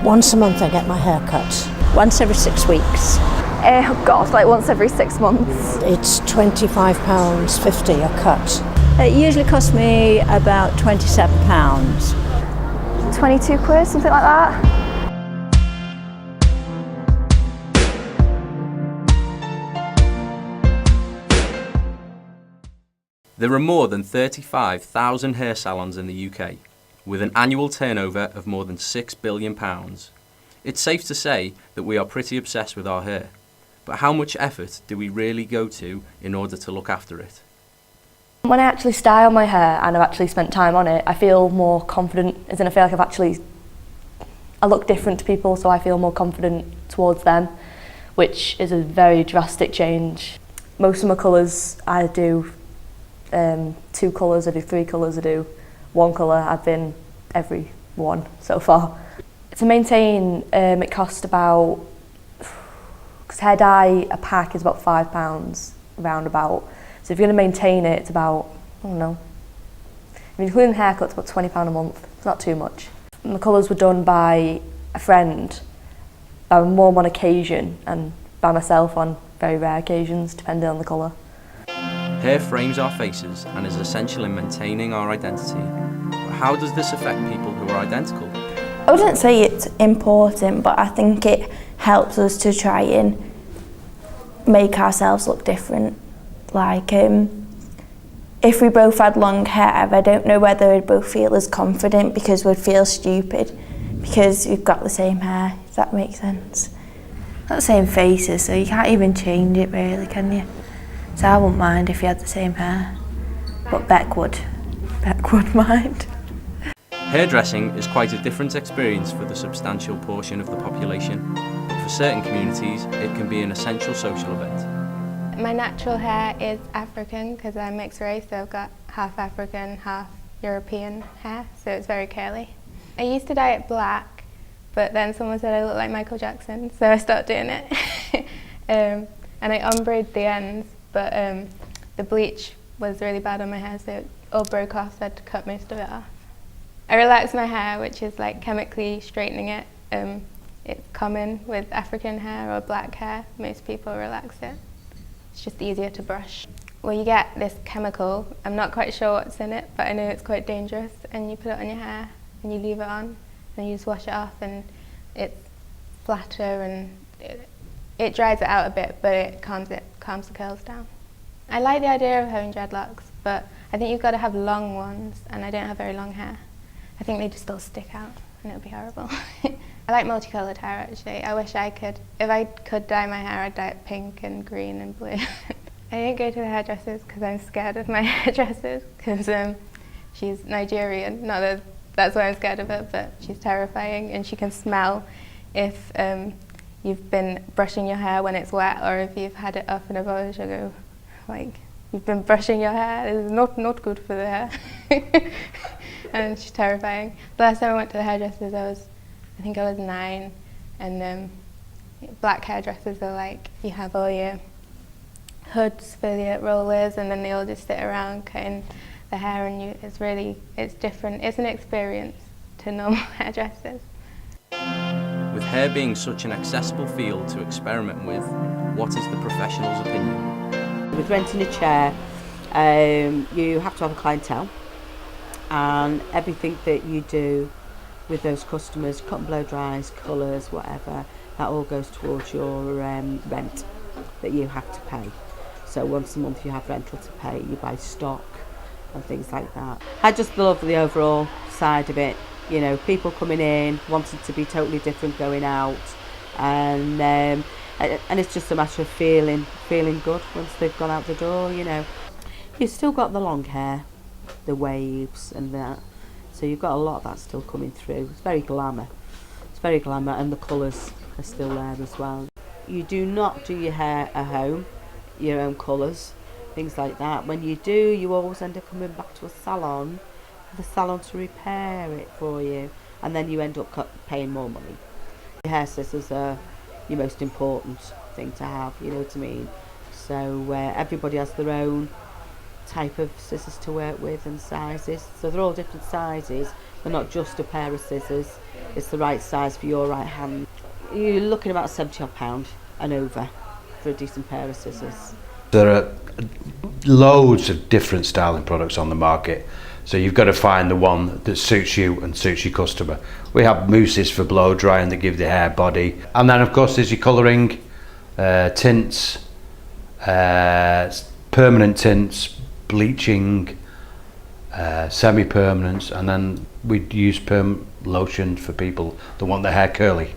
Once a month I get my hair cut. Once every 6 weeks. Oh God, like once every 6 months. It's £25.50 a cut. It usually costs me about £27. 22 quid, something like that. There are more than 35,000 hair salons in the UK, with an annual turnover of more than £6 billion. It's safe to say that we are pretty obsessed with our hair, but how much effort do we really go to in order to look after it? When I actually style my hair and I've actually spent time on it, I feel more confident, as in I feel like I look different to people, so I feel more confident towards them, which is a very drastic change. Most of my colours I do 2 colours, I do 3 colours, I do 1 colour. I've been every one so far. To maintain, it costs about, because hair dye, a pack is about £5 roundabout. So if you're going to maintain it, it's about, I don't know, I mean, including haircuts, about £20 a month. It's not too much. And the colours were done by a friend, by my mum on occasion, and by myself on very rare occasions, depending on the colour. Hair frames our faces and is essential in maintaining our identity. But how does this affect people who are identical? I wouldn't say it's important, but I think it helps us to try and make ourselves look different. Like, if we both had long hair, I don't know whether we'd both feel as confident because we'd feel stupid because we've got the same hair, if that makes sense. Got the same faces, so you can't even change it really, can you? So I wouldn't mind if you had the same hair, but Beck would mind. Hairdressing is quite a different experience for the substantial portion of the population, but for certain communities it can be an essential social event. My natural hair is African because I'm mixed race, so I've got half African, half European hair, so it's very curly. I used to dye it black, but then someone said I look like Michael Jackson, so I started doing it. And I ombre the ends, but the bleach was really bad on my hair, so it all broke off, so I had to cut most of it off. I relax my hair, which is like chemically straightening it. It's common with African hair or black hair. Most people relax it. It's just easier to brush. Well, you get this chemical. I'm not quite sure what's in it, but I know it's quite dangerous. And you put it on your hair, and you leave it on, and you just wash it off, and it's flatter, and it dries it out a bit, but it calms the curls down. I like the idea of having dreadlocks, but I think you've got to have long ones, and I don't have very long hair. I think they just all stick out, and it would be horrible. I like multicoloured hair, actually. I wish I could. If I could dye my hair, I'd dye it pink and green and blue. I didn't go to the hairdressers because I'm scared of my hairdressers, because she's Nigerian. Not that that's why I'm scared of her, but she's terrifying, and she can smell if you've been brushing your hair when it's wet, or if you've had it off in a bowl. She'll go, like, you've been brushing your hair, this is not good for the hair. And she's terrifying. The last time I went to the hairdressers, I think I was 9, and black hairdressers are like, you have all your hoods for the rollers, and then they all just sit around cutting the hair, and it's different. It's an experience to normal hairdressers. With hair being such an accessible field to experiment with, what is the professional's opinion? With renting a chair, you have to have a clientele, and everything that you do with those customers, cut and blow dries, colours, whatever, that all goes towards your rent that you have to pay. So once a month you have rental to pay, you buy stock and things like that. I just love the overall side of it, you know, people coming in, wanting to be totally different going out, and it's just a matter of feeling good once they've gone out the door, you know. You've still got the long hair, the waves and that, so you've got a lot of that still coming through. It's very glamour, and the colours are still there as well. You do not do your hair at home, your own colours, things like that. When you do, you always end up coming back to a salon, for the salon to repair it for you, and then you end up paying more money. Your hair scissors are your most important thing to have, you know what I mean? So everybody has their own type of scissors to work with and sizes. So they're all different sizes. They're not just a pair of scissors. It's the right size for your right hand. You're looking about £70 and over for a decent pair of scissors. There are loads of different styling products on the market, so you've got to find the one that suits you and suits your customer. We have mousses for blow drying that give the hair body, and then of course there's your colouring, tints, permanent tints, bleaching, semi-permanents, and then we use perm lotion for people that want their hair curly.